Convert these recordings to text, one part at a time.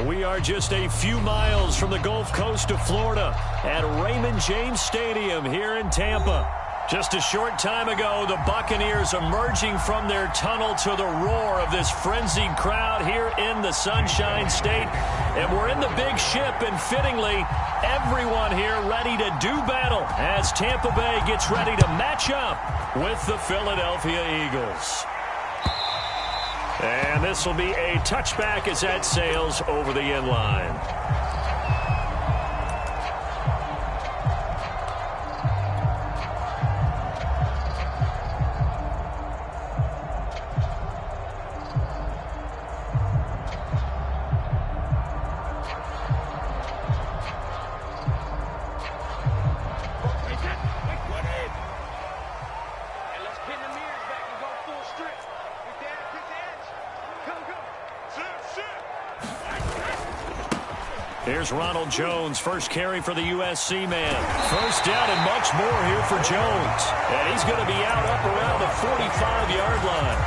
We are just a few miles from the Gulf Coast of Florida at Raymond James Stadium here in Tampa. Just a short time ago, the Buccaneers emerging from their tunnel to the roar of this frenzied crowd here in the Sunshine State. And we're in the big ship, and fittingly, everyone here ready to do battle as Tampa Bay gets ready to match up with the Philadelphia Eagles. And this will be a touchback as that sails over the end line. Here's Ronald Jones, first carry for the USC man. First down and much more here for Jones. And he's going to be out up around the 45-yard line.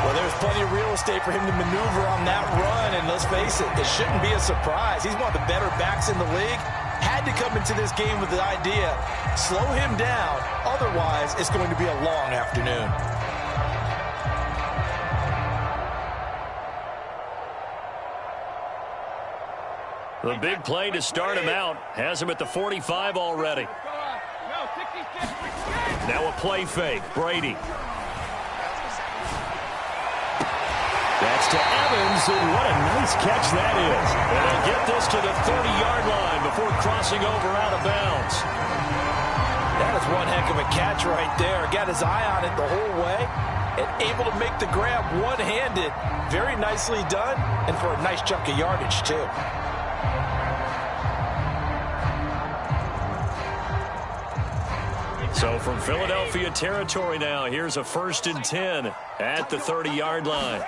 Well, there's plenty of real estate for him to maneuver on that run. And let's face it, it shouldn't be a surprise. He's one of the better backs in the league. Had to come into this game with the idea, slow him down. Otherwise, it's going to be a long afternoon. The big play to start him out has him at the 45 already. Now a play fake. Brady. That's to Evans, and what a nice catch that is. And they'll get this to the 30-yard line before crossing over out of bounds. That is one heck of a catch right there. Got his eye on it the whole way and able to make the grab one-handed. Very nicely done, and for a nice chunk of yardage, too. So from Philadelphia territory now, here's a 1st and 10 at the 30-yard line.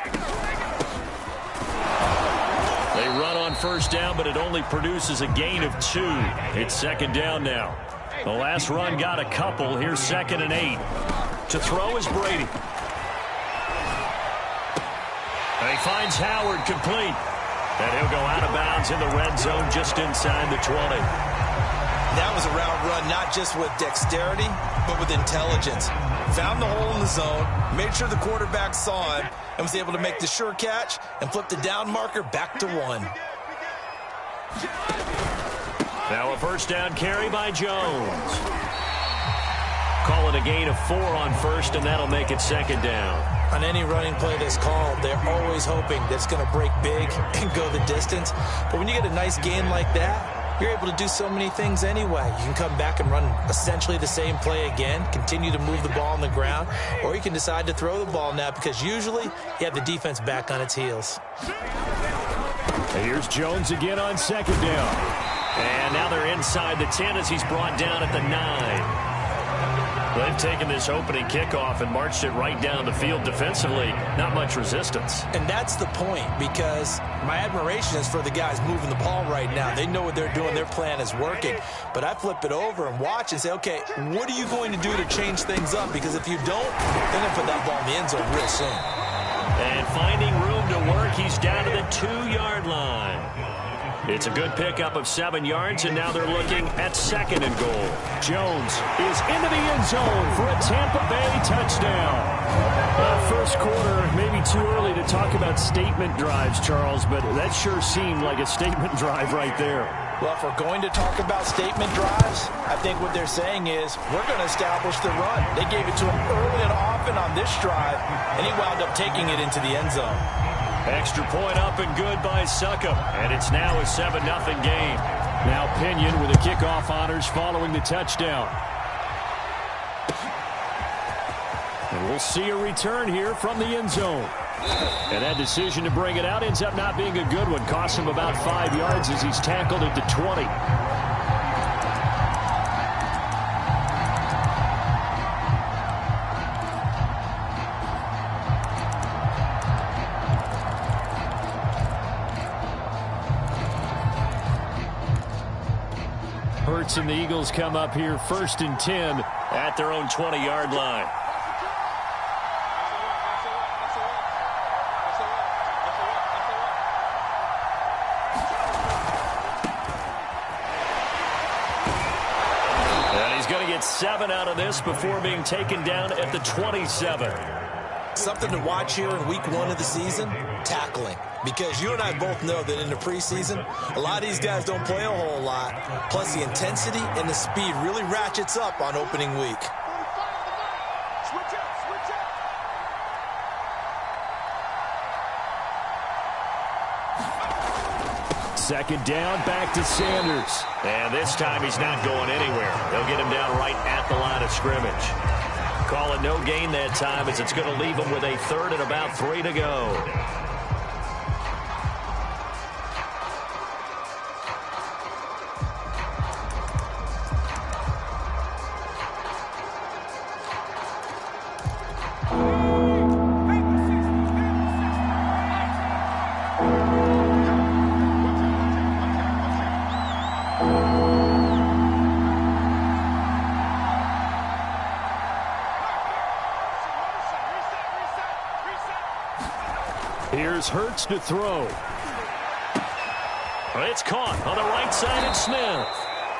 They run on first down, but it only produces a gain of 2. It's second down now. The last run got a couple. Here's 2nd and 8. To throw is Brady. And he finds Howard complete. And he'll go out of bounds in the red zone just inside the 20. That was a route run, not just with dexterity, but with intelligence. Found the hole in the zone, made sure the quarterback saw him, and was able to make the sure catch and flip the down marker back to 1. Now a first down carry by Jones. Call it a gain of 4 on first, and that'll make it second down. On any running play that's called, they're always hoping that it's going to break big and go the distance. But when you get a nice gain like that, you're able to do so many things anyway. You can come back and run essentially the same play again, continue to move the ball on the ground, or you can decide to throw the ball now because usually you have the defense back on its heels. Here's Jones again on second down. And now they're inside the 10 as he's brought down at the 9. They've taken this opening kickoff and marched it right down the field defensively. Not much resistance. And that's the point, because my admiration is for the guys moving the ball right now. They know what they're doing. Their plan is working. But I flip it over and watch and say, okay, what are you going to do to change things up? Because if you don't, they're going to put that ball in the end zone real soon. And finding room to work, he's down to the 2-yard line. It's a good pickup of 7 yards, and now they're looking at 2nd and goal. Jones is into the end zone for a Tampa Bay touchdown. First quarter, maybe too early to talk about statement drives, Charles, but that sure seemed like a statement drive right there. Well, if we're going to talk about statement drives, I think what they're saying is we're going to establish the run. They gave it to him early and often on this drive, and he wound up taking it into the end zone. Extra point up and good by Succop, and it's now a 7-0 game. Now Pinion with the kickoff honors following the touchdown. And we'll see a return here from the end zone. And that decision to bring it out ends up not being a good one. Costs him about 5 yards as he's tackled at the 20. Hurts and the Eagles come up here 1st and 10 at their own 20-yard line. 7 out of this before being taken down at the 27. Something to watch here in week 1 of the season, tackling. Because you and I both know that in the preseason, a lot of these guys don't play a whole lot. Plus, the intensity and the speed really ratchets up on opening week. Second down, back to Sanders. And this time he's not going anywhere. They'll get him down right at the line of scrimmage. Call it no gain that time as it's going to leave him with a 3rd and about 3 to go. Here's Hurts to throw. It's caught on the right side of Smith.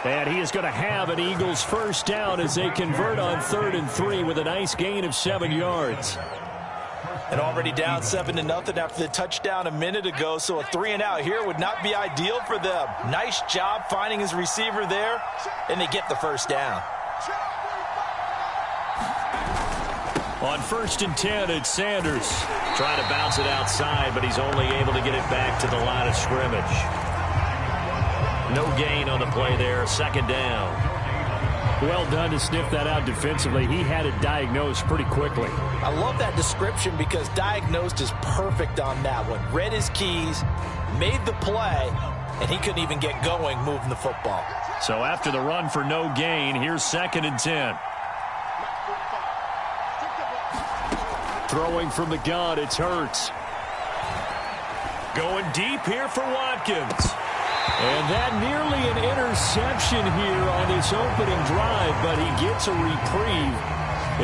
And he is going to have an Eagles first down as they convert on 3rd and 3 with a nice gain of 7 yards. And already down 7-0 after the touchdown a minute ago, so a 3-and-out here would not be ideal for them. Nice job finding his receiver there, and they get the first down. On 1st and 10, it's Sanders. Trying to bounce it outside, but he's only able to get it back to the line of scrimmage. No gain on the play there, 2nd down. Well done to sniff that out defensively. He had it diagnosed pretty quickly. I love that description because diagnosed is perfect on that one. Read his keys, made the play, and he couldn't even get going moving the football. So after the run for no gain, here's 2nd and 10. Throwing from the gun, it's Hurts. Going deep here for Watkins. And that nearly an interception here on this opening drive, but he gets a reprieve.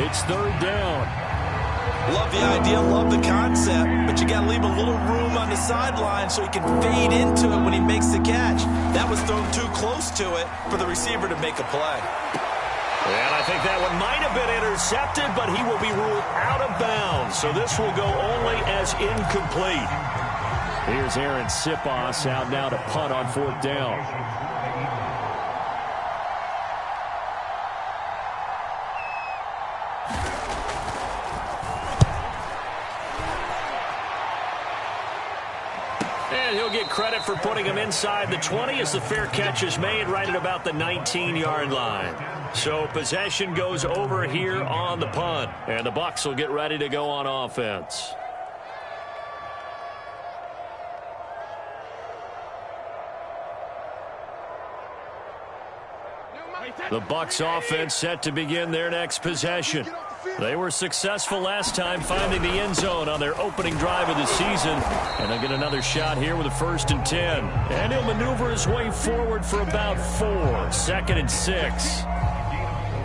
It's 3rd down. Love the idea, love the concept, but you got to leave a little room on the sideline so he can fade into it when he makes the catch. That was thrown too close to it for the receiver to make a play. And I think that one might have been intercepted, but he will be ruled out of bounds. So this will go only as incomplete. Here's Aaron Sipos out now to punt on 4th down. And he'll get credit for putting him inside the 20 as the fair catch is made right at about the 19-yard line. So possession goes over here on the punt, and the Bucs will get ready to go on offense. The Bucs offense set to begin their next possession. They were successful last time finding the end zone on their opening drive of the season. And they'll get another shot here with a 1st and 10. And he'll maneuver his way forward for about 4. 2nd and 6.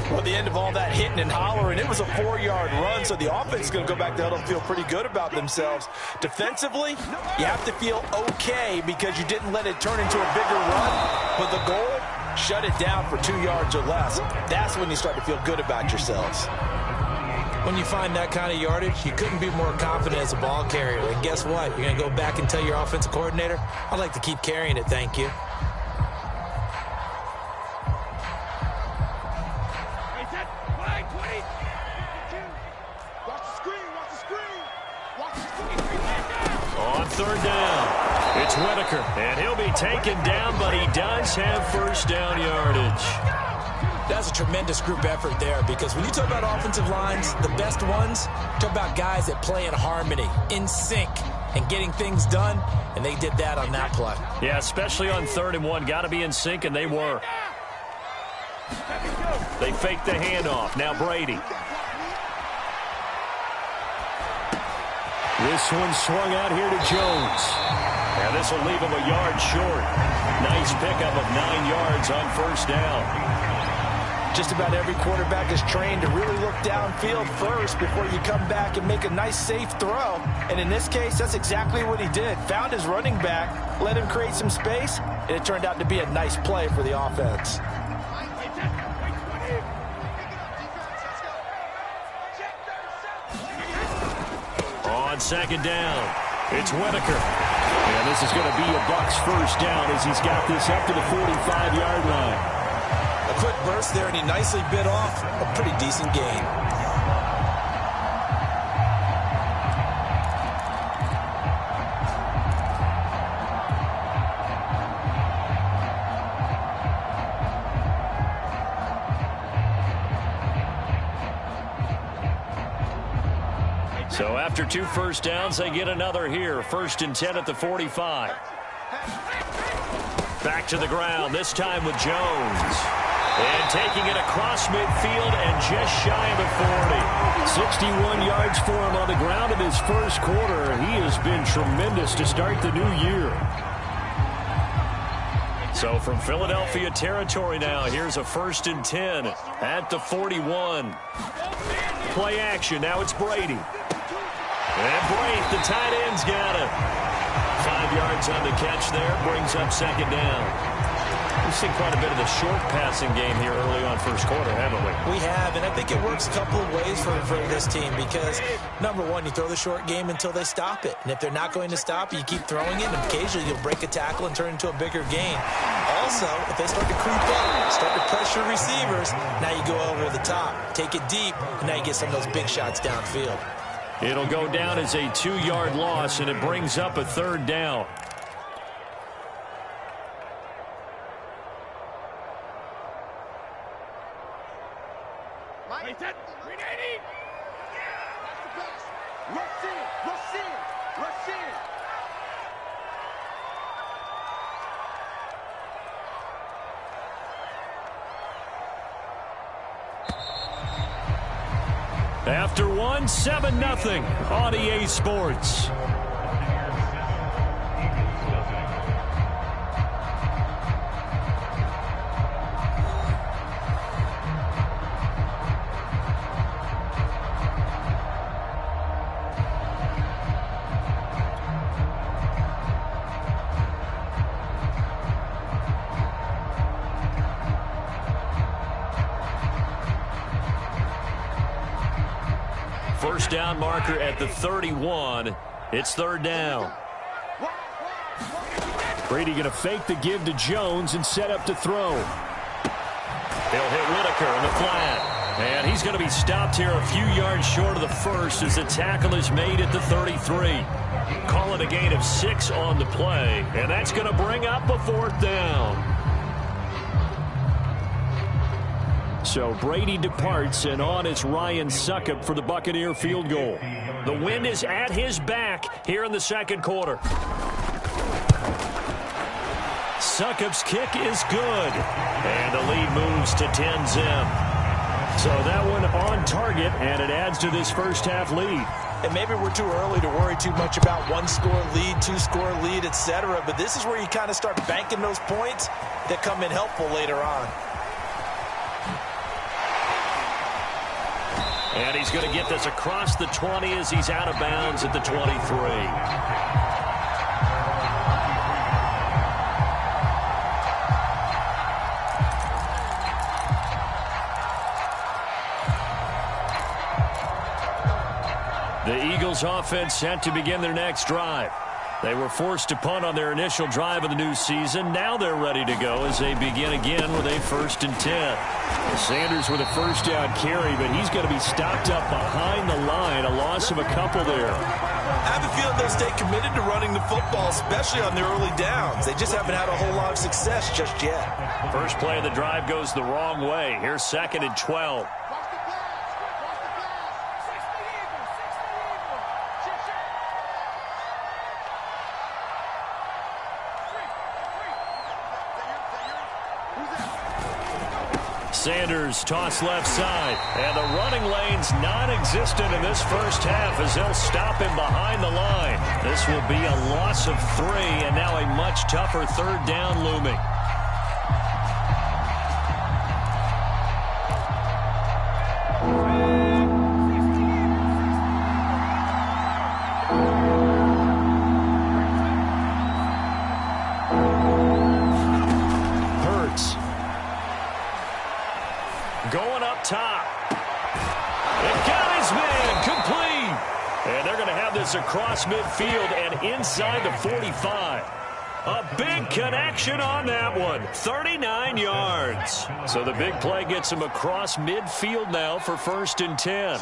Well, at the end of all that hitting and hollering, it was a 4-yard run, so the offense is going to go back to huddle and feel pretty good about themselves. Defensively, you have to feel okay because you didn't let it turn into a bigger run. But the goal, shut it down for 2 yards or less. That's when you start to feel good about yourselves. When you find that kind of yardage, you couldn't be more confident as a ball carrier. And guess what? You're going to go back and tell your offensive coordinator, I'd like to keep carrying it, thank you. On 3rd down, it's Whitaker, and he'll be taken down, but he does have first down yardage. That's a tremendous group effort there because when you talk about offensive lines, the best ones, talk about guys that play in harmony, in sync, and getting things done, and they did that on that play. Yeah, especially on 3rd and 1. Got to be in sync, and they were. They faked the handoff. Now Brady. This one swung out here to Jones. And this will leave him a yard short. Nice pickup of 9 yards on first down. Just about every quarterback is trained to really look downfield first before you come back and make a nice, safe throw. And in this case, that's exactly what he did. Found his running back, let him create some space, and it turned out to be a nice play for the offense. on second down. It's Whitaker. And this is going to be a Bucs first down as he's got this up to the 45-yard line. A quick burst there, and he nicely bit off a pretty decent gain. So after 2 first downs, they get another here. 1st and 10 at the 45. Back to the ground, this time with Jones. And taking it across midfield and just shy of the 40. 61 yards for him on the ground in his first quarter. He has been tremendous to start the new year. So from Philadelphia territory now, here's a 1st and 10 at the 41. Play action, now it's Brady. And Braith, the tight end's got it. 5 yards on the catch there, brings up second down. We've seen quite a bit of the short passing game here early on first quarter, haven't we? We have, and I think it works a couple of ways for this team because, number one, you throw the short game until they stop it. And if they're not going to stop it, you keep throwing it, and occasionally you'll break a tackle and turn it into a bigger gain. Also, if they start to creep up, start to pressure receivers, now you go over the top, take it deep, and now you get some of those big shots downfield. It'll go down as a 2-yard loss, and it brings up a 3rd down. After 1, 7-0 on EA Sports. First down marker at the 31. It's 3rd down. Brady going to fake the give to Jones and set up to throw. He'll hit Whitaker in the flat. And he's going to be stopped here a few yards short of the first as the tackle is made at the 33. Call it a gain of 6 on the play. And that's going to bring up a 4th down. So Brady departs, and on is Ryan Succop for the Buccaneer field goal. The wind is at his back here in the second quarter. Succop's kick is good, and the lead moves to 10-zip. So that one on target, and it adds to this first half lead. And maybe we're too early to worry too much about 1-score lead, 2-score lead, etc. But this is where you kind of start banking those points that come in helpful later on. And he's going to get this across the 20 as he's out of bounds at the 23. The Eagles offense set to begin their next drive. They were forced to punt on their initial drive of the new season. Now they're ready to go as they begin again with a 1st and 10. Sanders with a first down carry, but he's going to be stopped up behind the line. A loss of a couple there. I have a feeling they'll stay committed to running the football, especially on their early downs. They just haven't had a whole lot of success just yet. First play of the drive goes the wrong way. Here's 2nd and 12. Sanders toss left side, and the running lane's non-existent in this first half as they'll stop him behind the line. This will be a loss of 3, and now a much tougher 3rd down looming. this across midfield and inside the 45. A big connection on that one. 39 yards. So the big play gets him across midfield now for 1st and 10.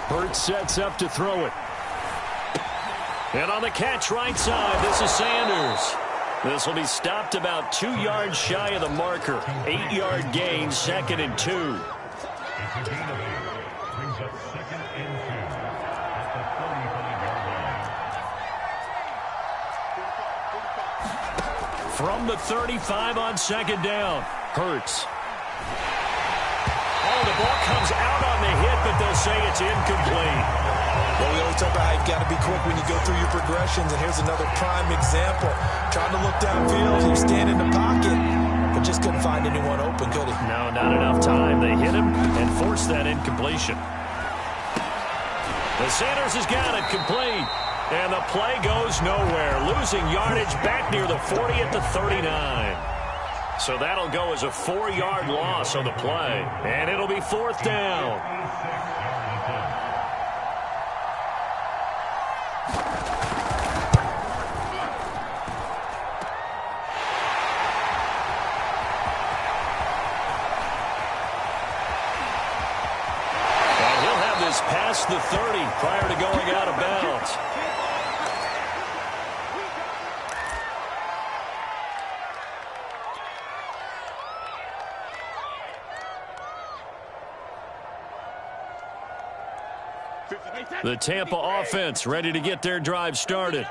Hurts sets up to throw it. And on the catch right side, this is Sanders. This will be stopped about 2 yards shy of the marker. 8-yard gain, 2nd and 2. From the 35 on 2nd down. Hurts. Oh, the ball comes out on the hit, but they'll say it's incomplete. Well, we always talk about how you've got to be quick when you go through your progressions, and here's another prime example. Trying to look downfield, he was standing in the pocket, but just couldn't find anyone open, could he? No, not enough time. They hit him and forced that incompletion. The Sanders has got it complete. And the play goes nowhere. Losing yardage back near the 40 at the 39. So that'll go as a 4-yard loss on the play. And it'll be 4th down. And he'll have this past the 30 prior to going out of bounds. The Tampa offense ready to get their drive started.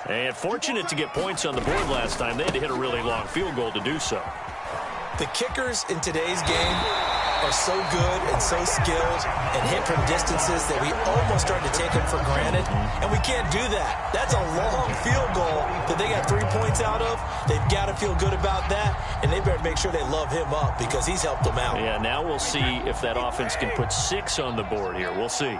And fortunate to get points on the board last time. They had to hit a really long field goal to do so. The kickers in today's game are so good and so skilled and hit from distances that we almost start to take them for granted. And we can't do that. That's a long field goal that they got 3 points out of. They've got to feel good about that. And they better make sure they love him up because he's helped them out. Yeah, now we'll see if that offense can put 6 on the board here. We'll see.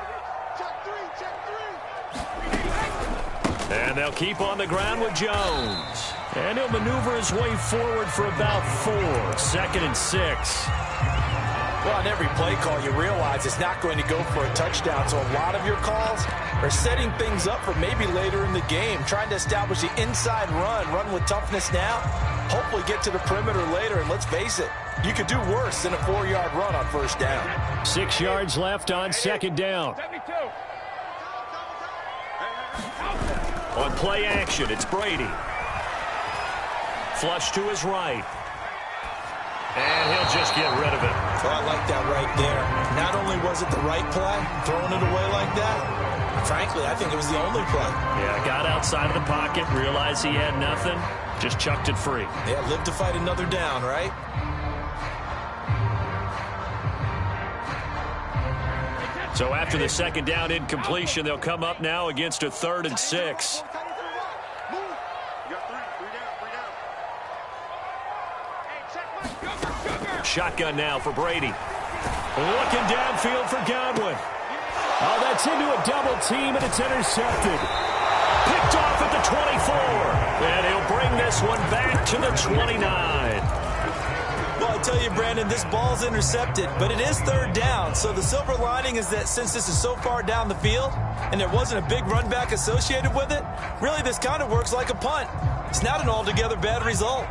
And they'll keep on the ground with Jones. And he'll maneuver his way forward for about 4. 2nd and 6. Well, on every play call, you realize it's not going to go for a touchdown. So a lot of your calls are setting things up for maybe later in the game, trying to establish the inside run with toughness now, hopefully get to the perimeter later. And let's face it, you could do worse than a 4-yard run on 1st down. 6 yards left on 2nd down. On play action, it's Brady. Flush to his right. And he'll just get rid of it. Well, I like that right there. Not only was it the right play, throwing it away like that, frankly, I think it was the only play. Yeah, got outside of the pocket, realized he had nothing, just chucked it free. Yeah, live to fight another down, right? So after the 2nd down incompletion, they'll come up now against a 3rd and 6. Shotgun now for Brady. Looking downfield for Godwin. Oh, that's into a double team, and it's intercepted. Picked off at the 24. And he'll bring this one back to the 29. Well, I tell you, Brandon, this ball's intercepted, but it is 3rd down. So the silver lining is that since this is so far down the field and there wasn't a big run back associated with it, really this kind of works like a punt. It's not an altogether bad result.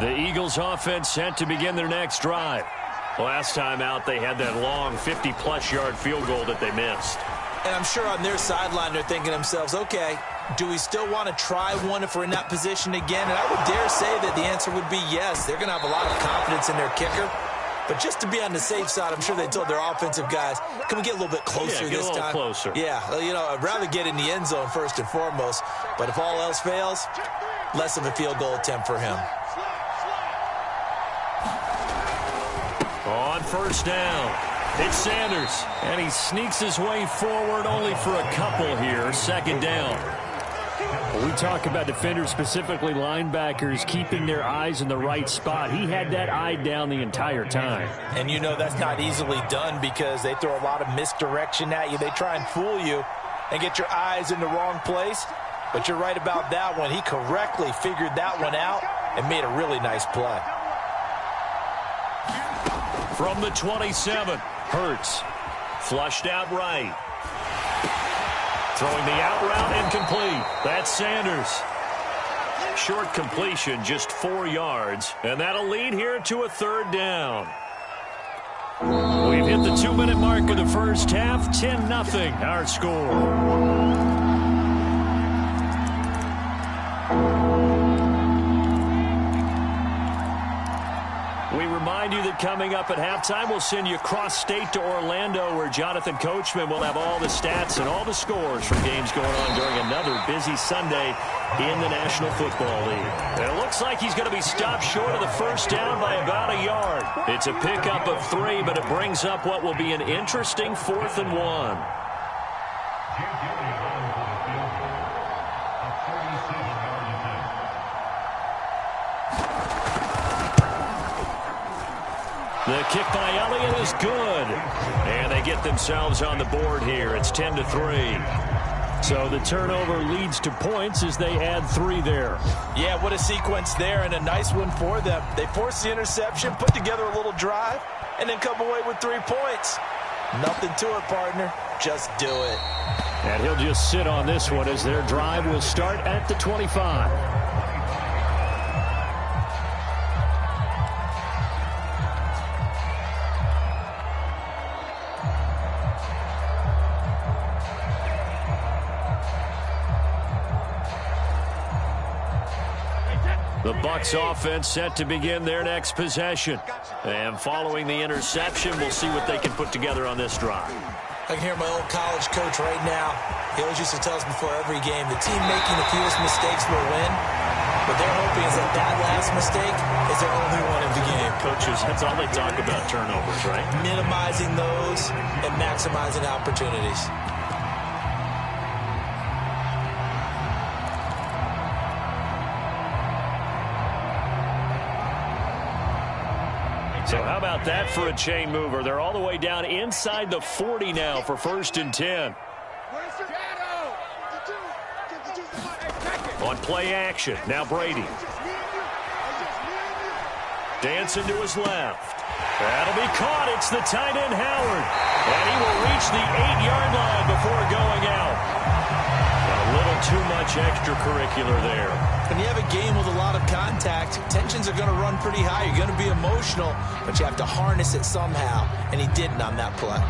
The Eagles offense set to begin their next drive. Last time out, they had that long 50-plus yard field goal that they missed. And I'm sure on their sideline they're thinking to themselves, okay, do we still want to try one if we're in that position again? And I would dare say that the answer would be yes. They're going to have a lot of confidence in their kicker. But just to be on the safe side, I'm sure they told their offensive guys, can we get a little bit closer this time? Closer. Yeah, you know, I'd rather get in the end zone first and foremost. But if all else fails, less of a field goal attempt for him. On 1st down, it's Sanders. And he sneaks his way forward only for a couple here. 2nd down. When we talk about defenders, specifically linebackers, keeping their eyes in the right spot, he had that eye down the entire time. And you know that's not easily done because they throw a lot of misdirection at you. They try and fool you and get your eyes in the wrong place. But you're right about that one. He correctly figured that one out and made a really nice play. From the 27, Hurts. Flushed out right. Throwing the out route incomplete. That's Sanders. Short completion, just 4 yards. And that'll lead here to a 3rd down. We've hit the 2-minute mark of the first half. 10-0 our score. We remind you that coming up at halftime, we'll send you cross-state to Orlando, where Jonathan Coachman will have all the stats and all the scores from games going on during another busy Sunday in the National Football League. And it looks like he's going to be stopped short of the first down by about a yard. It's a pickup of 3, but it brings up what will be an interesting 4th and 1. The kick by Elliott is good. And they get themselves on the board here. It's 10-3. So the turnover leads to points as they add 3 there. Yeah, what a sequence there, and a nice one for them. They force the interception, put together a little drive, and then come away with 3 points. Nothing to it, partner. Just do it. And he'll just sit on this one as their drive will start at the 25. The Bucs offense set to begin their next possession. And following the interception, we'll see what they can put together on this drive. I can hear my old college coach right now. He always used to tell us before every game, the team making the fewest mistakes will win. What they're hoping is that that last mistake is their only one of the game. Coaches, that's all they talk about, turnovers, right? Minimizing those and maximizing opportunities. So how about that for a chain mover? They're all the way down inside the 40 now for 1st and 10. On play action, now Brady. Dancing to his left. That'll be caught. It's the tight end, Howard. And he will reach the 8-yard line before going out. A little too much extracurricular there. When you have a game with a lot of contact, tensions are going to run pretty high. You're going to be emotional, but you have to harness it somehow, and he didn't on that play.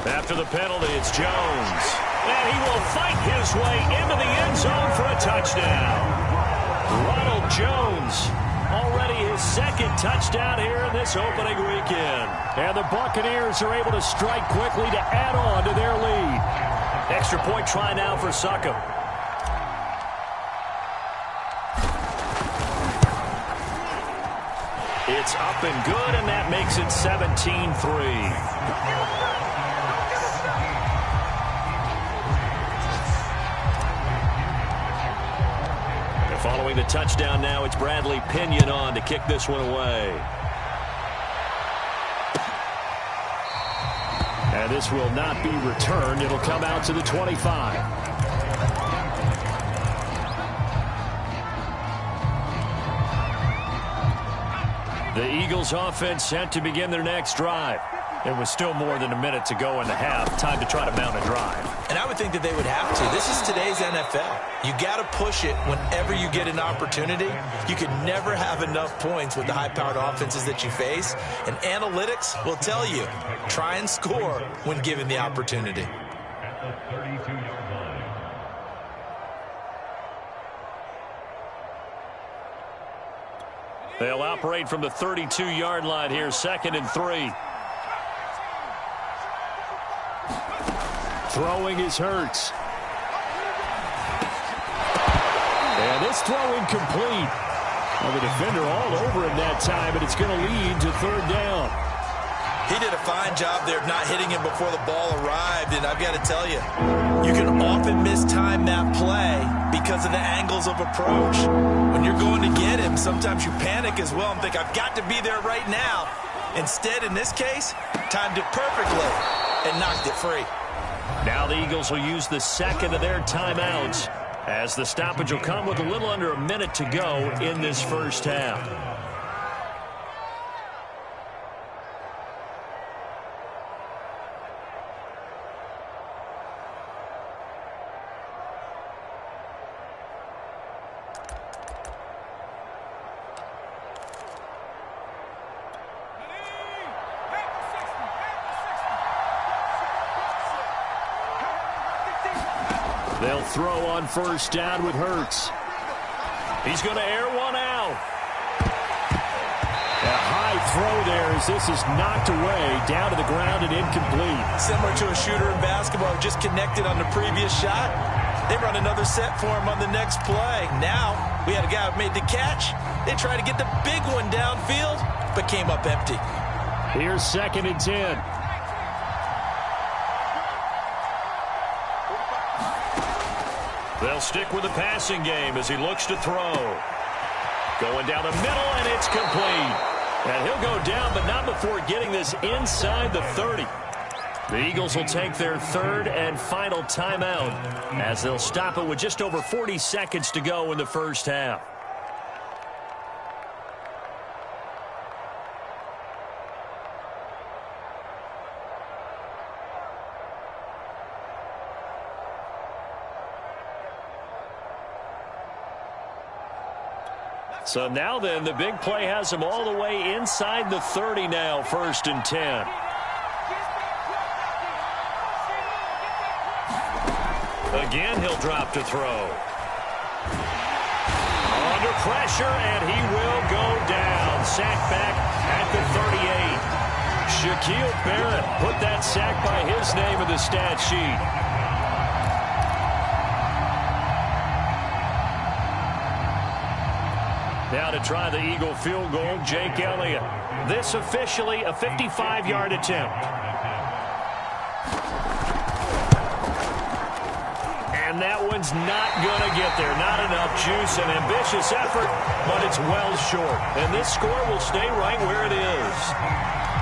After the penalty, it's Jones. And he will fight his way into the end zone for a touchdown. Ronald Jones. Already his 2nd touchdown here in this opening weekend. And the Buccaneers are able to strike quickly to add on to their lead. Extra point try now for Succop. It's up and good, and that makes it 17-3. Following the touchdown now, it's Bradley Pinion on to kick this one away. And this will not be returned. It'll come out to the 25. The Eagles offense set to begin their next drive. It was still more than a minute to go in the half. Time to try to mount a drive. And I would think that they would have to. This is today's NFL. You got to push it whenever you get an opportunity. You can never have enough points with the high-powered offenses that you face. And analytics will tell you, try and score when given the opportunity. They'll operate from the 32-yard line here, 2nd and 3. Throwing is Hurts. And this throw incomplete. Well, the defender all over him that time, but it's going to lead to 3rd down. He did a fine job there of not hitting him before the ball arrived, and I've got to tell you, you can often mistime that play because of the angles of approach. When you're going to get him, sometimes you panic as well and think, I've got to be there right now. Instead, in this case, timed it perfectly and knocked it free. Now the Eagles will use the 2nd of their timeouts as the stoppage will come with a little under a minute to go in this first half. They'll throw on first down with Hurts. He's going to air one out. A high throw there as this is knocked away, down to the ground and incomplete. Similar to a shooter in basketball, just connected on the previous shot. They run another set for him on the next play. Now, we had a guy who made the catch. They tried to get the big one downfield, but came up empty. Here's 2nd and 10. They'll stick with the passing game as he looks to throw. Going down the middle, and it's complete. And he'll go down, but not before getting this inside the 30. The Eagles will take their 3rd and final timeout as they'll stop it with just over 40 seconds to go in the first half. So now then, the big play has him all the way inside the 30 now, 1st and 10. Again, he'll drop to throw. Under pressure, and he will go down. Sack back at the 38. Shaquille Barrett put that sack by his name in the stat sheet. Now to try the Eagle field goal, Jake Elliott. This officially a 55-yard attempt. And that one's not going to get there. Not enough juice. An ambitious effort, but it's well short. And this score will stay right where it is.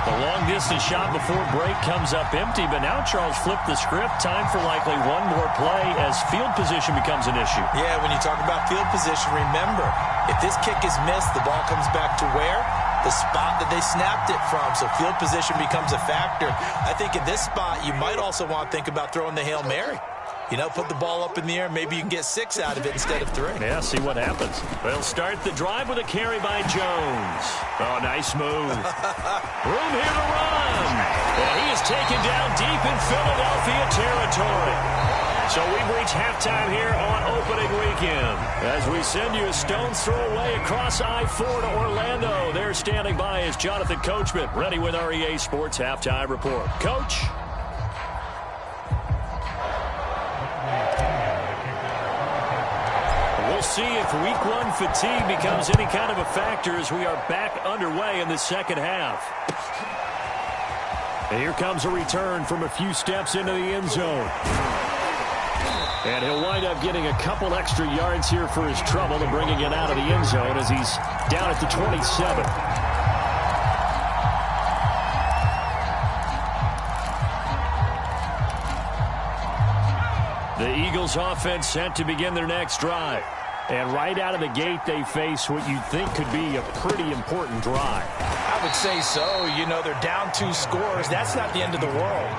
The long-distance shot before break comes up empty, but now Charles flipped the script. Time for likely one more play as field position becomes an issue. Yeah, when you talk about field position, remember, if this kick is missed, the ball comes back to where? The spot that they snapped it from. So field position becomes a factor. I think in this spot, you might also want to think about throwing the Hail Mary. You know, put the ball up in the air. Maybe you can get 6 out of it instead of 3. Yeah, see what happens. They'll start the drive with a carry by Jones. Oh, nice move. Room here to run. And he is taken down deep in Philadelphia territory. So we've reached halftime here on opening weekend. As we send you a stone's throw away across I-4 to Orlando. There standing by is Jonathan Coachman, ready with our EA Sports Halftime Report. Coach? We'll see if week 1 fatigue becomes any kind of a factor as we are back underway in the second half. And here comes a return from a few steps into the end zone. And he'll wind up getting a couple extra yards here for his trouble and bringing it out of the end zone as he's down at the 27. The Eagles offense set to begin their next drive. And right out of the gate, they face what you'd think could be a pretty important drive. I would say so. You know, they're down 2 scores. That's not the end of the world.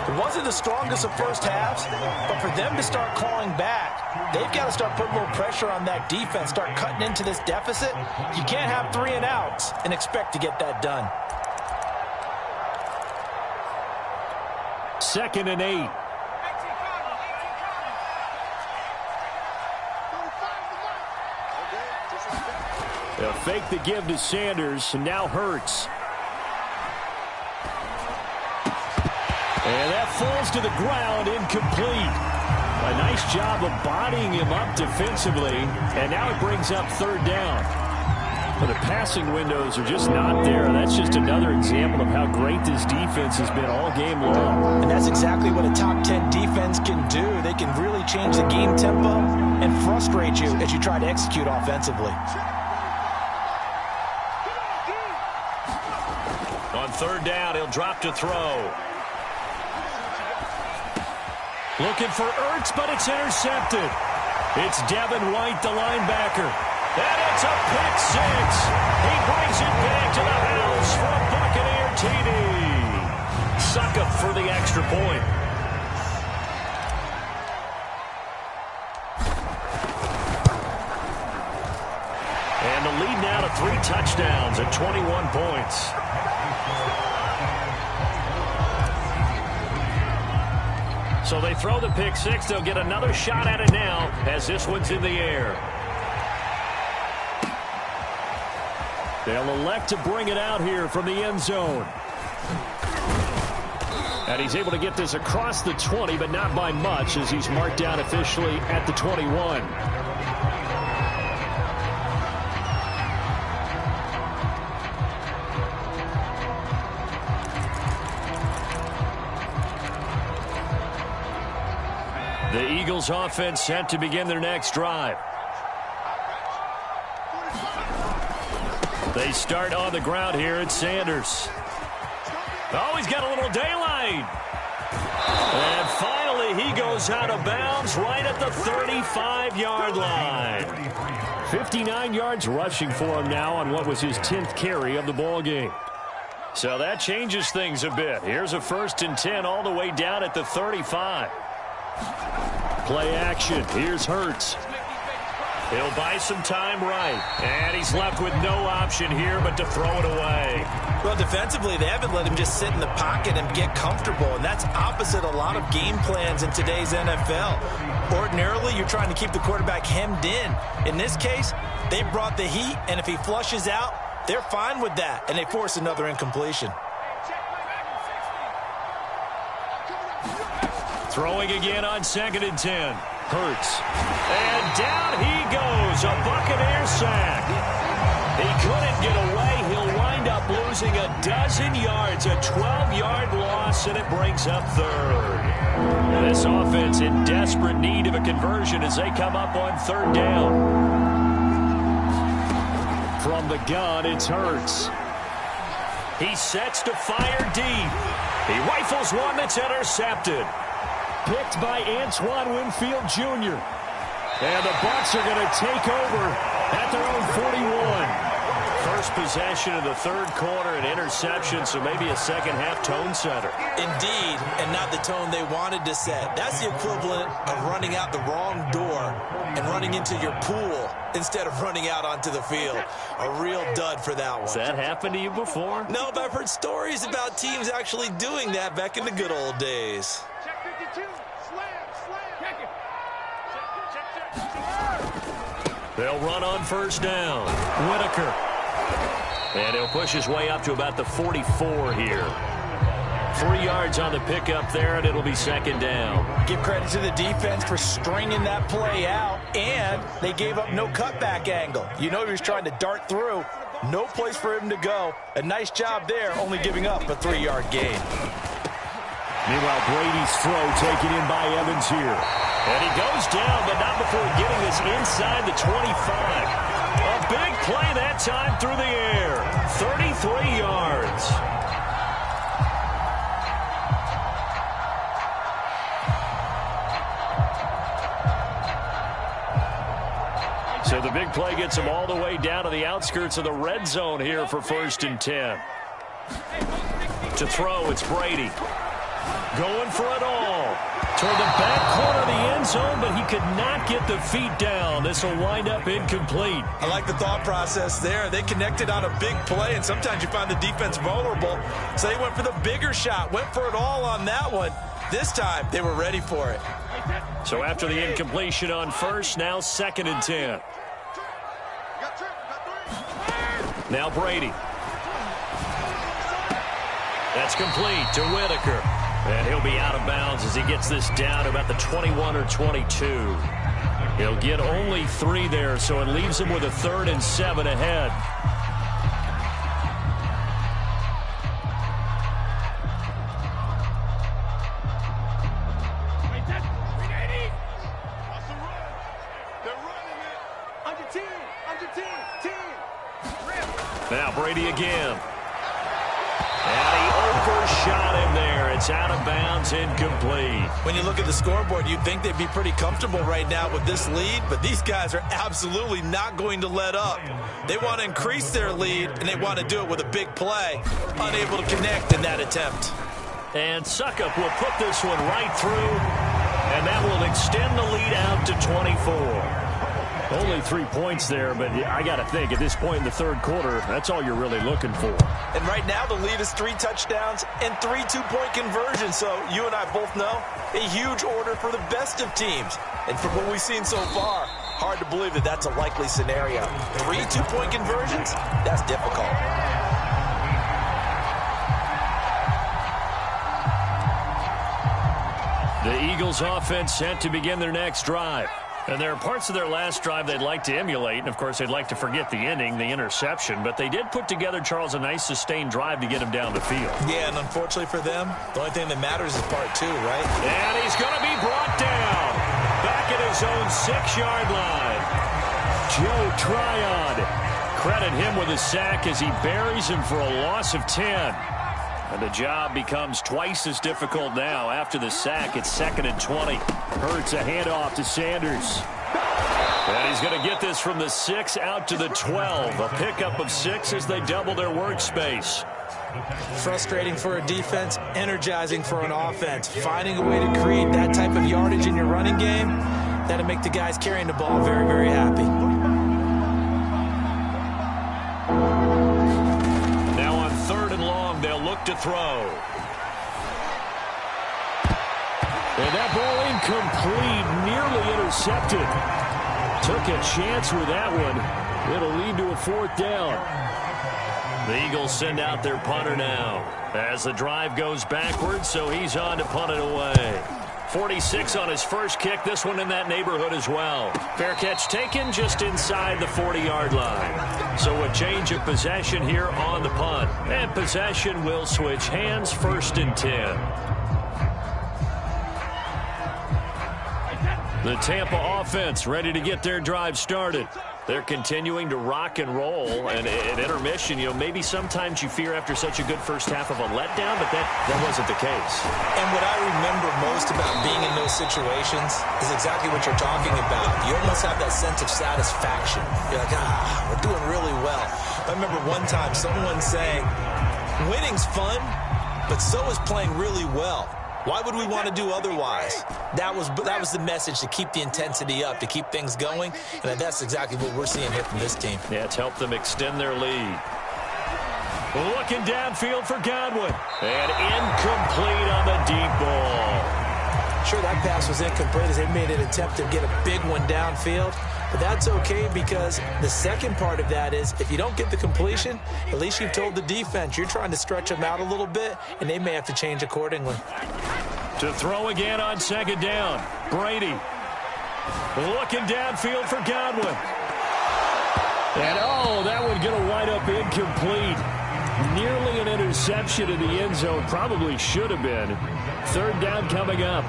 It wasn't the strongest of first halves, but for them to start clawing back, they've got to start putting a little pressure on that defense, start cutting into this deficit. You can't have 3 and outs and expect to get that done. 2nd and 8. They'll fake the give to Sanders, and now Hurts. And that falls to the ground, incomplete. A nice job of bodying him up defensively, and now it brings up 3rd down. But the passing windows are just not there. That's just another example of how great this defense has been all game long. And that's exactly what a top 10 defense can do. They can really change the game tempo and frustrate you as you try to execute offensively. On 3rd down, he'll drop to throw. Looking for Ertz, but it's intercepted. It's Devin White, the linebacker. And it's a pick six. He brings it back to the house for a Buccaneer TD. Suck up for the extra point. And the lead now to 3 touchdowns at 21 points. So they throw the pick six. They'll get another shot at it now as this one's in the air. They'll elect to bring it out here from the end zone. And he's able to get this across the 20, but not by much as he's marked down officially at the 21. The Eagles offense set to begin their next drive. They start on the ground here at Sanders. Oh, he's got a little daylight. And finally, he goes out of bounds right at the 35-yard line. 59 yards rushing for him now on what was his 10th carry of the ball game. So that changes things a bit. Here's a 1st and 10 all the way down at the 35. Play action. Here's Hurts. He'll buy some time right. And he's left with no option here but to throw it away. Well, defensively, they haven't let him just sit in the pocket and get comfortable. And that's opposite a lot of game plans in today's NFL. Ordinarily, you're trying to keep the quarterback hemmed in. In this case, they brought the heat. And if he flushes out, they're fine with that. And they force another incompletion. Throwing again on 2nd and 10. Hurts. And down he goes. A Buccaneer sack. He couldn't get away. He'll wind up losing a dozen yards. A 12-yard loss, and it brings up 3rd. This offense in desperate need of a conversion as they come up on 3rd down. From the gun, it's Hurts. He sets to fire deep. He rifles one that's intercepted. Picked by Antoine Winfield Jr. And the Bucs are going to take over at their own 41. First possession of the 3rd quarter, an interception, so maybe a second-half tone setter. Indeed, and not the tone they wanted to set. That's the equivalent of running out the wrong door and running into your pool instead of running out onto the field. A real dud for that one. Has that happened to you before? No, but I've heard stories about teams actually doing that back in the good old days. They'll run on 1st down. Whitaker. And he'll push his way up to about the 44 here. 3 yards on the pickup there, and it'll be 2nd down. Give credit to the defense for stringing that play out, and they gave up no cutback angle. You know he was trying to dart through. No place for him to go. A nice job there, only giving up a 3-yard gain. Meanwhile, Brady's throw taken in by Evans here. And he goes down, but not before getting this inside the 25. A big play that time through the air. 33 yards. So the big play gets him all the way down to the outskirts of the red zone here for 1st and 10. To throw, it's Brady. Going for it all. Toward the back corner of the end zone, but he could not get the feet down. This will wind up incomplete. I like the thought process there. They connected on a big play, and sometimes you find the defense vulnerable. So they went for the bigger shot, went for it all on that one. This time, they were ready for it. So after the incompletion on 1st, now 2nd and 10. Now Brady. That's complete to Whitaker. And he'll be out of bounds as he gets this down to about the 21 or 22. He'll get only 3 there, so it leaves him with a 3rd and 7 ahead. Now Brady again. And he overshot him there It's out of bounds, incomplete. When you look at the scoreboard, you'd think they'd be pretty comfortable right now with this lead, but these guys are absolutely not going to let up. They want to increase their lead, and they want to do it with a big play. Unable to connect in that attempt. And Suckup will put this one right through, and that will extend the lead out to 24. Only 3 points there, but I got to think at this point in the third quarter, that's all you're really looking for. And right now the lead is 3 touchdowns and 3 two-point conversions. So you and I both know a huge order for the best of teams. And from what we've seen so far, hard to believe that that's a likely scenario. 3 two-point conversions? That's difficult. The Eagles offense set to begin their next drive. And there are parts of their last drive they'd like to emulate, and of course they'd like to forget the ending, the interception, but they did put together, Charles, a nice sustained drive to get him down the field. Yeah, and unfortunately for them, the only thing that matters is part 2, right? And he's going to be brought down back at his own 6-yard line. Joe Tryon, credit him with a sack as he buries him for a loss of 10. And the job becomes twice as difficult now. After the sack, it's 2nd and 20. Hurts a handoff to Sanders. And he's going to get this from the 6 out to the 12. A pickup of 6 as they double their workspace. Frustrating for a defense, energizing for an offense. Finding a way to create that type of yardage in your running game, that'll make the guys carrying the ball very, very happy. They'll look to throw. And that ball incomplete, nearly intercepted. Took a chance with that one. It'll lead to a 4th down. The Eagles send out their punter now as the drive goes backwards, so he's on to punt it away. 46 on his first kick, this one in that neighborhood as well. Fair catch taken just inside the 40-yard line. So a change of possession here on the punt. And possession will switch hands, 1st and 10. The Tampa offense ready to get their drive started. They're continuing to rock and roll, and at intermission, maybe sometimes you fear after such a good first half of a letdown, but that wasn't the case. And what I remember most about being in those situations is exactly what you're talking about. You almost have that sense of satisfaction. You're like, we're doing really well. I remember one time someone saying, winning's fun, but so is playing really well. Why would we want to do otherwise? That was the message, to keep the intensity up, to keep things going, and that's exactly what we're seeing here from this team. Yeah, it's helped them extend their lead. Looking downfield for Godwin. And incomplete on the deep ball. Sure, that pass was incomplete as they made an attempt to get a big one downfield. But that's okay, because the second part of that is if you don't get the completion, at least you've told the defense you're trying to stretch them out a little bit, and they may have to change accordingly. To throw again on 2nd down. Brady looking downfield for Godwin. And, that one going to wind up incomplete. Nearly an interception in the end zone. Probably should have been. 3rd down coming up.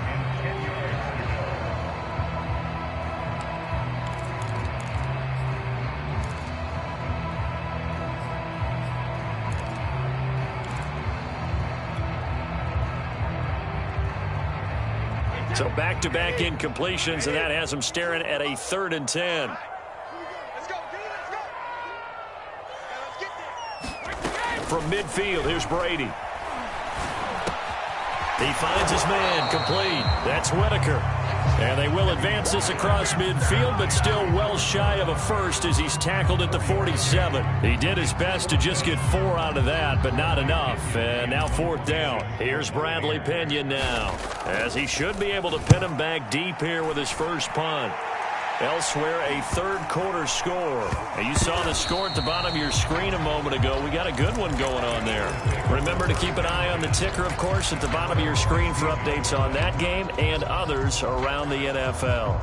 So back-to-back incompletions, and that has them staring at a 3rd and 10. From midfield, here's Brady. He finds his man, complete. That's Whitaker. And they will advance this across midfield, but still well shy of a first as he's tackled at the 47. He did his best to just get 4 out of that, but not enough. And now 4th down. Here's Bradley Pinion now, as he should be able to pin him back deep here with his first punt. Elsewhere, a 3rd quarter score. And you saw the score at the bottom of your screen a moment ago. We got a good one going on there. Remember to keep an eye on the ticker, of course, at the bottom of your screen for updates on that game and others around the NFL.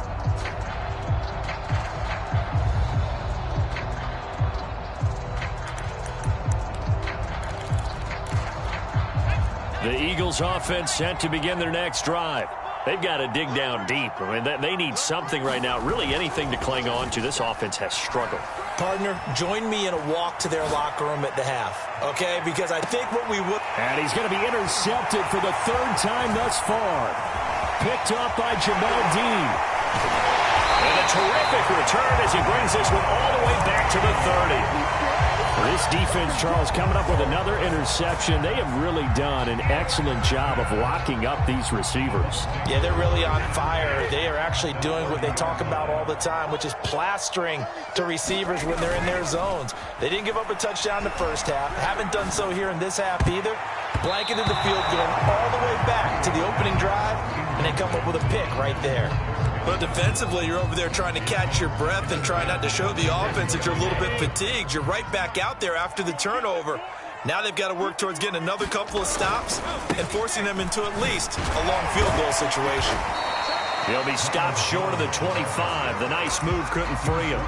The Eagles offense set to begin their next drive. They've got to dig down deep. I mean, they need something right now, really anything to cling on to. This offense has struggled. Partner, join me in a walk to their locker room at the half, okay? Because I think what we would... And he's going to be intercepted for the third time thus far. Picked up by Jamal Dean. And a terrific return as he brings this one all the way back to the 30. This defense, Charles, coming up with another interception. They have really done an excellent job of locking up these receivers. Yeah, they're really on fire. They are actually doing what they talk about all the time, which is plastering to receivers when they're in their zones. They didn't give up a touchdown in the first half. Haven't done so here in this half either. Blanketed the field, going all the way back to the opening drive, and they come up with a pick right there. But defensively, you're over there trying to catch your breath and try not to show the offense that you're a little bit fatigued. You're right back out there after the turnover. Now they've got to work towards getting another couple of stops and forcing them into at least a long field goal situation. He'll be stopped short of the 25. The nice move couldn't free him.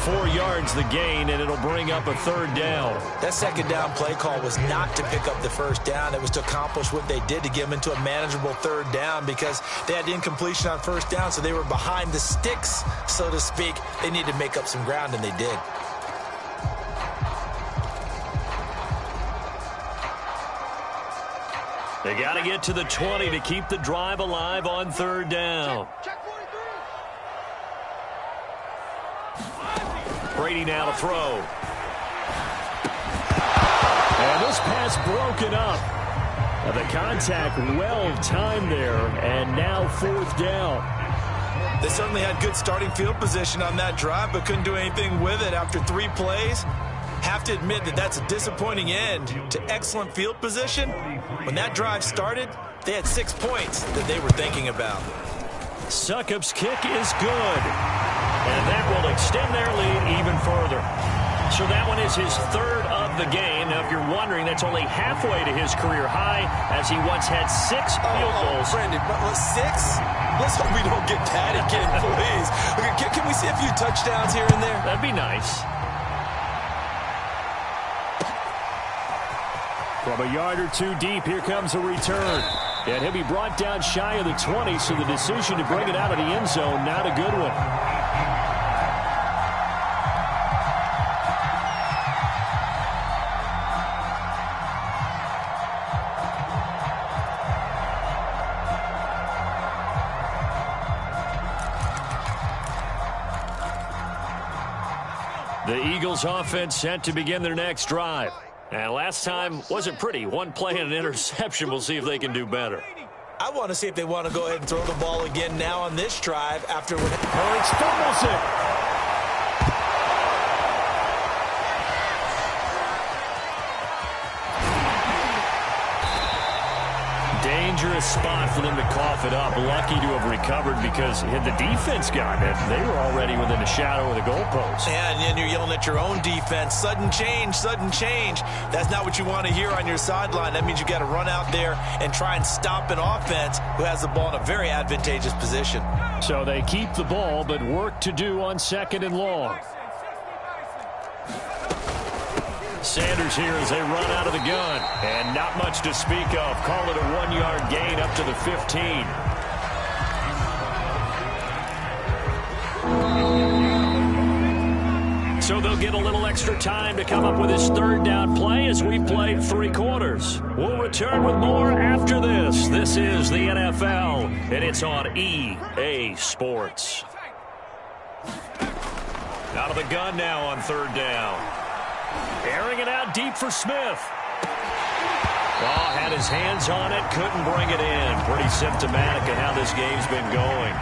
4 yards the gain, and it'll bring up a third down. That second down play call was not to pick up the first down. It was to accomplish what they did, to get them into a manageable third down, because they had incompletion on first down, so they were behind the sticks, so to speak. They needed to make up some ground, and they did. They got to get to the 20 to keep the drive alive on third down. Brady now to throw. And this pass broken up. The contact well timed there, and now fourth down. They certainly had good starting field position on that drive, but couldn't do anything with it after 3 plays. Have to admit that that's a disappointing end to excellent field position. When that drive started, they had 6 points that they were thinking about. Succop's kick is good. And that will extend their lead even further. So that one is his third of the game. Now, if you're wondering, that's only halfway to his career high, as he once had 6 field goals. Brandon, 6? Let's hope we don't get that again, please. Okay, can we see a few touchdowns here and there? That'd be nice. From a yard or 2 deep, here comes a return. And he'll be brought down shy of the 20, so the decision to bring it out of the end zone, not a good one. The Eagles offense set to begin their next drive. And last time wasn't pretty. 1 play and an interception. We'll see if they can do better. I want to see if they want to go ahead and throw the ball again now on this drive after what... Hurts fumbles it. Dangerous spot for them to cough it up. Lucky to have recovered, because had the defense gotten it, they were already within the shadow of the goalpost. Yeah, and then you're yelling at your own defense. Sudden change, sudden change. That's not what you want to hear on your sideline. That means you got to run out there and try and stop an offense who has the ball in a very advantageous position. So they keep the ball, but work to do on 2nd and long. Sanders here as they run out of the gun. And not much to speak of. Call it a 1-yard gain up to the 15. So they'll get a little extra time to come up with his third down play as we've played 3 quarters. We'll return with more after this. This is the NFL, and it's on EA Sports. Out of the gun now on third down. Airing it out deep for Smith. Oh, had his hands on it, couldn't bring it in. Pretty symptomatic of how this game's been going.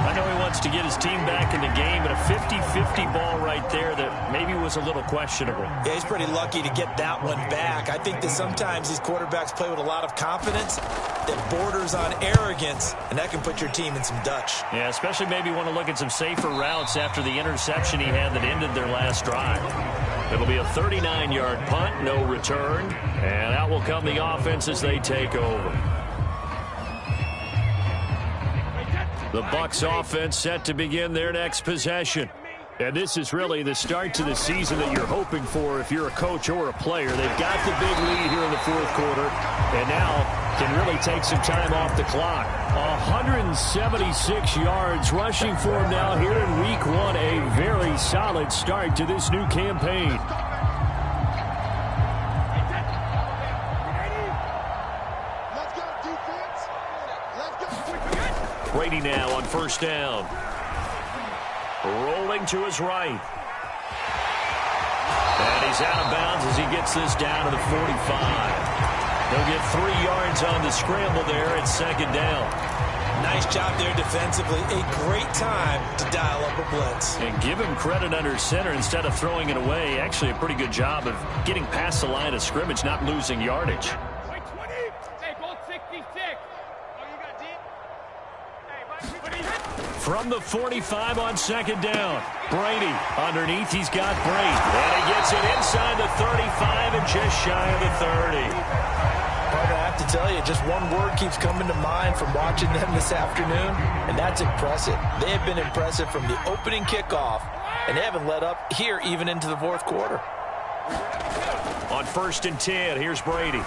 I know he wants to get his team back in the game, but a 50-50 ball right there that maybe was a little questionable. Yeah, he's pretty lucky to get that one back. I think that sometimes these quarterbacks play with a lot of confidence that borders on arrogance, and that can put your team in some Dutch. Yeah, especially maybe want to look at some safer routes after the interception he had that ended their last drive. It'll be a 39-yard punt, no return, and out will come the offense as they take over. The Bucs offense set to begin their next possession. And this is really the start to the season that you're hoping for if you're a coach or a player. They've got the big lead here in the fourth quarter, and now can really take some time off the clock. 176 yards rushing for him now here in week 1. A very solid start to this new campaign. Brady now on first down. Rolling to his right. And he's out of bounds as he gets this down to the 45. He'll get 3 yards on the scramble there at second down. Nice job there defensively. A great time to dial up a blitz. And give him credit under center instead of throwing it away. Actually a pretty good job of getting past the line of scrimmage, not losing yardage. From the 45 on second down. Brady underneath. He's got Brady. And he gets it inside the 35 and just shy of the 30. Partner, I have to tell you, just one word keeps coming to mind from watching them this afternoon, and that's impressive. They have been impressive from the opening kickoff, and they haven't let up here even into the fourth quarter. On 1st and 10, here's Brady.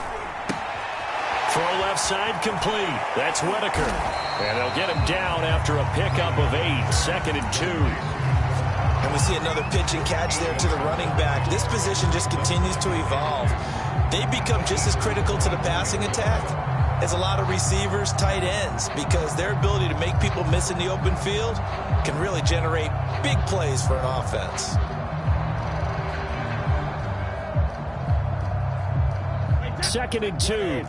Throw left side complete. That's Whitaker. And they'll get him down after a pickup of 8. 2nd and 2. And we see another pitch and catch there to the running back. This position just continues to evolve. They become just as critical to the passing attack as a lot of receivers, tight ends, because their ability to make people miss in the open field can really generate big plays for an offense. Second and 2.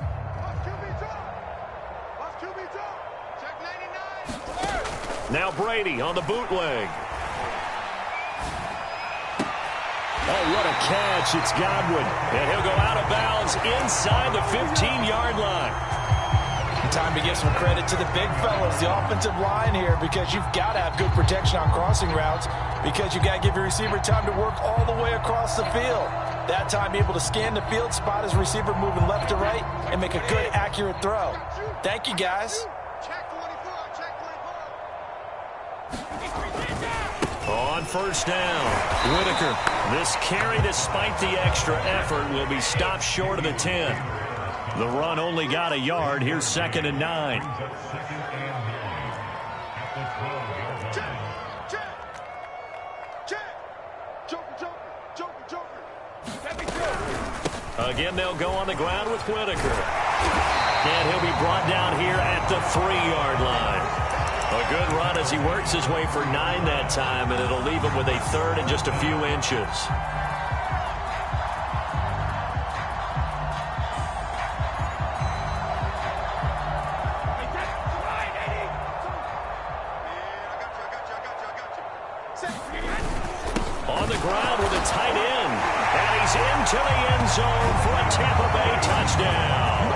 Now Brady on the bootleg. Oh, what a catch. It's Godwin. And he'll go out of bounds inside the 15-yard line. Time to give some credit to the big fellas, the offensive line here, because you've got to have good protection on crossing routes, because you've got to give your receiver time to work all the way across the field. That time able to scan the field, spot his receiver moving left to right, and make a good, accurate throw. Thank you, guys. On first down, Whitaker. This carry, despite the extra effort, will be stopped short of the 10. The run only got a yard. Here's 2nd and 9. Again, they'll go on the ground with Whitaker. And he'll be brought down here at the 3-yard line. A good run as he works his way for 9 that time, and it'll leave him with a 3rd and just a few inches. On the ground with a tight end, and he's into the end zone for a Tampa Bay touchdown.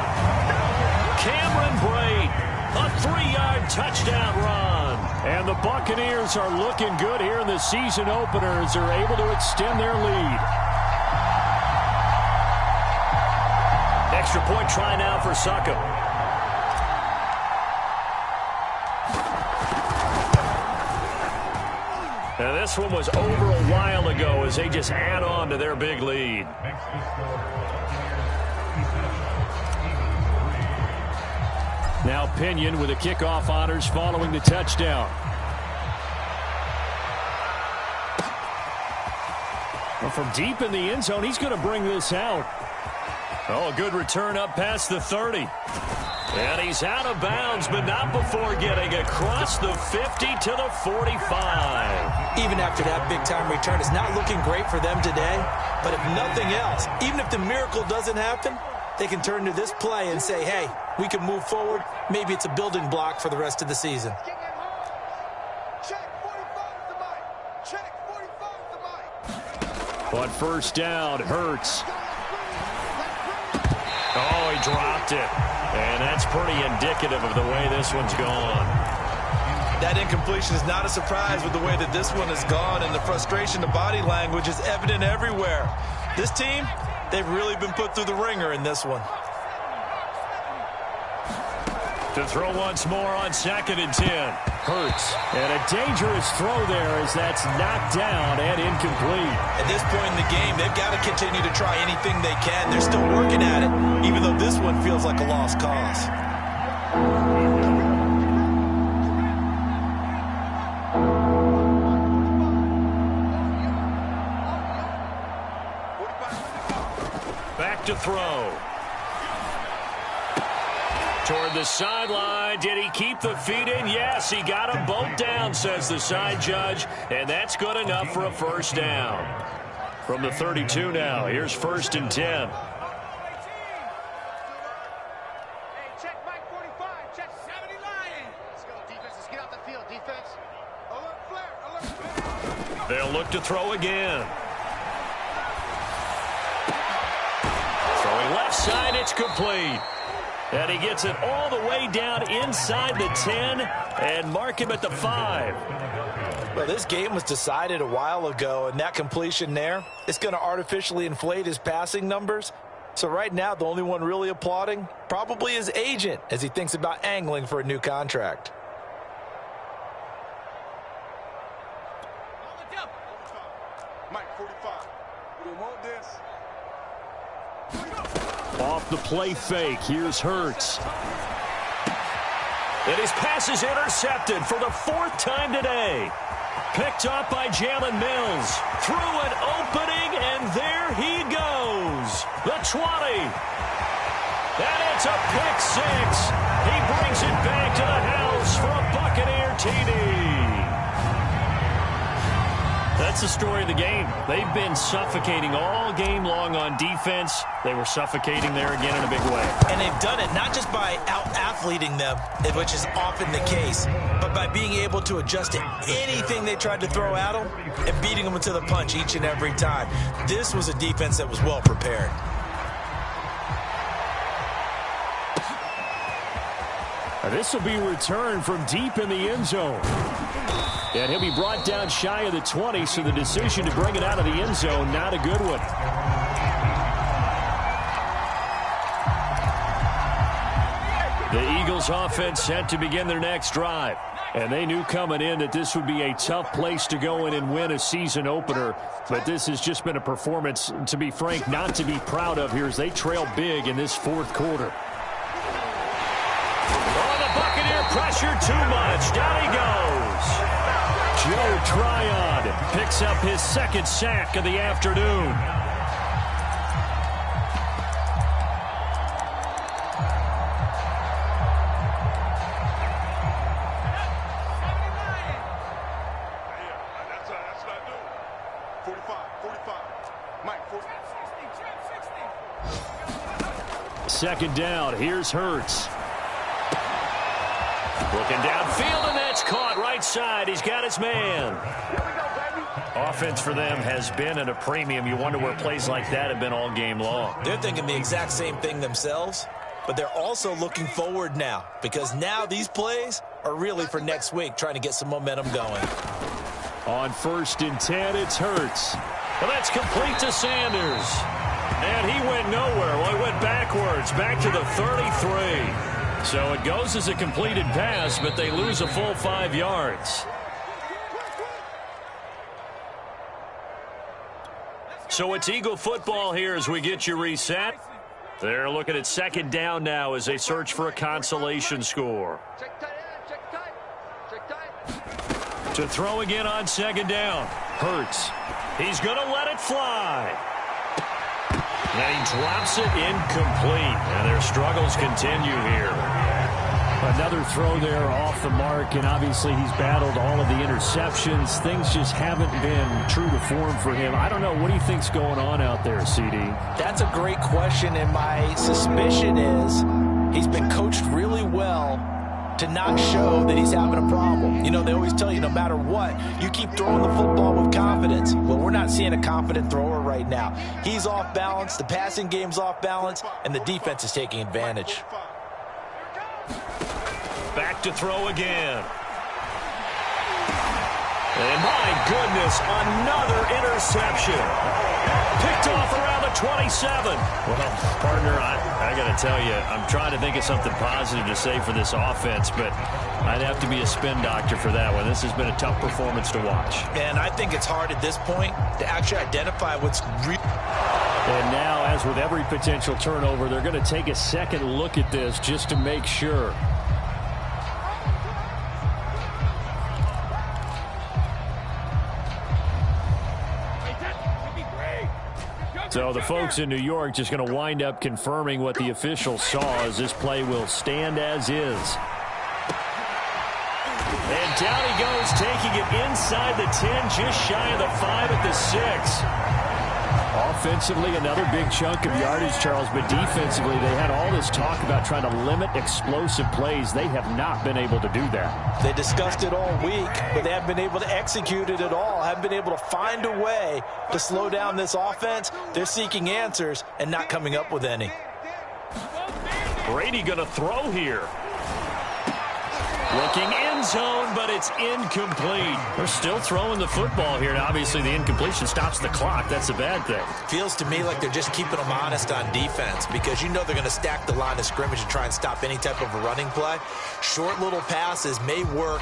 Cameron Brate. A 3-yard touchdown run. And the Buccaneers are looking good here in the season opener as they're able to extend their lead. Extra point try now for Succop. Now this one was over a while ago as they just add on to their big lead. Now Pinion with the kickoff honors following the touchdown. Well, from deep in the end zone, he's going to bring this out. Oh, a good return up past the 30. And he's out of bounds, but not before getting across the 50 to the 45. Even after that big-time return, it's not looking great for them today. But if nothing else, even if the miracle doesn't happen, they can turn to this play and say, hey, we can move forward. Maybe it's a building block for the rest of the season. On first down, Hurts. Oh, he dropped it. And that's pretty indicative of the way this one's gone. That incompletion is not a surprise with the way that this one has gone, and the frustration, the body language is evident everywhere. This team, they've really been put through the ringer in this one. To throw once more on 2nd and 10. Hurts. And a dangerous throw there as that's knocked down and incomplete. At this point in the game, they've got to continue to try anything they can. They're still working at it, even though this one feels like a lost cause. Back to throw. Toward the sideline. Did he keep the feet in? Yes, he got them both down, says the side judge. And that's good enough for a first down. From the 32 now, here's 1st and 10. Check Mike 45. Check 70 line. Let's go, defense. Let's get out the field, defense. Alert flare. Alert flare. They'll look to throw again. Throwing left side, it's complete. And he gets it all the way down inside the 10 and mark him at the 5. Well, this game was decided a while ago, and that completion there, it's going to artificially inflate his passing numbers. So right now, the only one really applauding probably his agent as he thinks about angling for a new contract. Mike 45. We don't want this. Off the play fake, here's Hurts. And his pass is intercepted for the 4th time today. Picked up by Jalen Mills. Through an opening, and there he goes. The 20. And it's a pick 6. He brings it back to the house for a Buccaneer TD. That's the story of the game. They've been suffocating all game long on defense. They were suffocating there again in a big way. And they've done it not just by out-athleting them, which is often the case, but by being able to adjust to anything they tried to throw at them and beating them to the punch each and every time. This was a defense that was well prepared. This will be returned from deep in the end zone. And he'll be brought down shy of the 20, so the decision to bring it out of the end zone, not a good one. The Eagles offense set to begin their next drive. And they knew coming in that this would be a tough place to go in and win a season opener. But this has just been a performance, to be frank, not to be proud of here as they trail big in this 4th quarter. Oh, the Buccaneer pressure too much. Down he goes. Joe Tryon picks up his 2nd sack of the afternoon. That's what I do. 45. Mike 45. 2nd down, here's Hurts. Looking downfield, and that's caught right side. He's got his man. Offense for them has been at a premium. You wonder where plays like that have been all game long. They're thinking the exact same thing themselves, but they're also looking forward now because now these plays are really for next week, trying to get some momentum going. On 1st and 10, it's Hurts. Well, that's complete to Sanders. And he went nowhere. Well, he went backwards, back to the 33. So it goes as a completed pass, but they lose a full 5 yards. So it's Eagle football here as we get you reset. They're looking at 2nd down now as they search for a consolation score. To throw again on 2nd down. Hurts. He's going to let it fly. And he drops it incomplete. And their struggles continue here. Another throw there off the mark, and obviously he's battled all of the interceptions. Things just haven't been true to form for him. I don't know. What do you think's going on out there, CD? That's a great question, and my suspicion is he's been coached really well to not show that he's having a problem. You know, they always tell you no matter what, you keep throwing the football with confidence. Well, we're not seeing a confident thrower right now. He's off balance, the passing game's off balance, and the defense is taking advantage. Back to throw again. And my goodness, another interception. Picked off around the 27. Well, partner, I got to tell you, I'm trying to think of something positive to say for this offense, but I'd have to be a spin doctor for that one. This has been a tough performance to watch. And I think it's hard at this point to actually identify what's real. And now, as with every potential turnover, they're going to take a second look at this just to make sure. So the folks in New York just going to wind up confirming what the officials saw, as this play will stand as is. And down he goes, taking it inside the 10, just shy of the 5 at the 6. Offensively, another big chunk of yardage, Charles, but defensively, they had all this talk about trying to limit explosive plays. They have not been able to do that. They discussed it all week, but they haven't been able to execute it at all, haven't been able to find a way to slow down this offense. They're seeking answers and not coming up with any. Brady going to throw here. Looking end zone, but it's incomplete. They're still throwing the football here, and obviously the incompletion stops the clock. That's a bad thing. Feels to me like they're just keeping them honest on defense, because you know they're going to stack the line of scrimmage and try and stop any type of a running play. Short little passes may work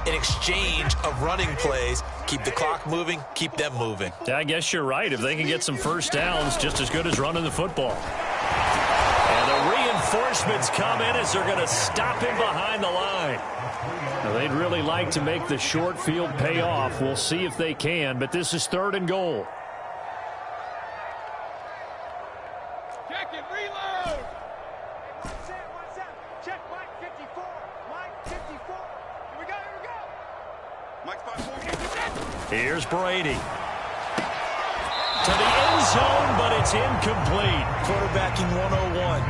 in exchange of running plays. Keep the clock moving, keep them moving. Yeah, I guess you're right. If they can get some first downs, just as good as running the football. And the reinforcements come in as they're going to stop him behind the line. Now, they'd really like to make the short field pay off. We'll see if they can, but this is 3rd and goal. Check and reload. Hey, one set. Check Mike 54. Mike 54. Here we go. Mike 54. Here's Brady. To the end zone, but it's incomplete. Quarterbacking 101.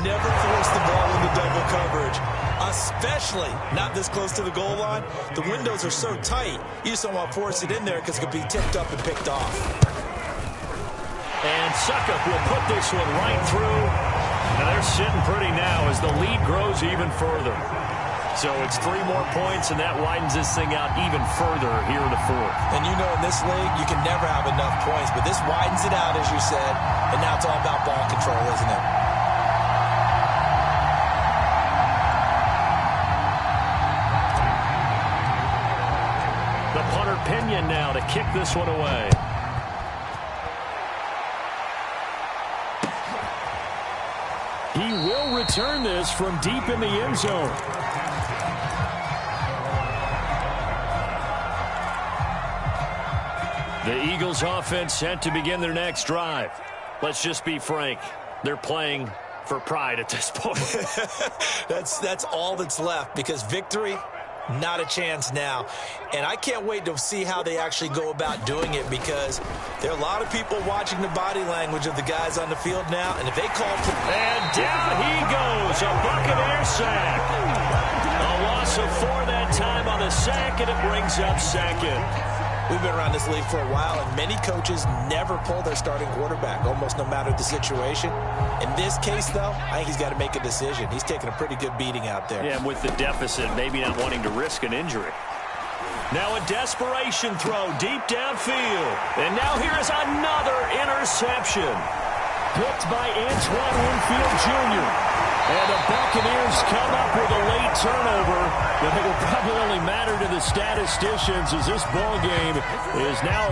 Never force the ball into double coverage, especially not this close to the goal line. The windows are so tight, you just don't want to force it in there because it could be tipped up and picked off. And Suckup will put this one right through. And they're sitting pretty now as the lead grows even further. So it's 3 more points, and that widens this thing out even further here in the 4th. And you know, in this league, you can never have enough points, but this widens it out, as you said, and now it's all about ball control, isn't it? The punter Pinion now to kick this one away. He will return this from deep in the end zone. The Eagles offense set to begin their next drive. Let's just be frank. They're playing for pride at this point. That's all that's left, because victory, not a chance now. And I can't wait to see how they actually go about doing it, because there are a lot of people watching the body language of the guys on the field now, and if they call... And down he goes, a Buccaneer sack. A loss of 4 that time on the sack, and it brings up 2nd. We've been around this league for a while, and many coaches never pull their starting quarterback, almost no matter the situation. In this case, though, I think he's got to make a decision. He's taking a pretty good beating out there. Yeah, with the deficit, maybe not wanting to risk an injury. Now a desperation throw deep downfield. And now here is another interception. Picked by Antoine Winfield Jr. And the Buccaneers come up with a late turnover, but it will probably only matter to the statisticians, as this ball game is now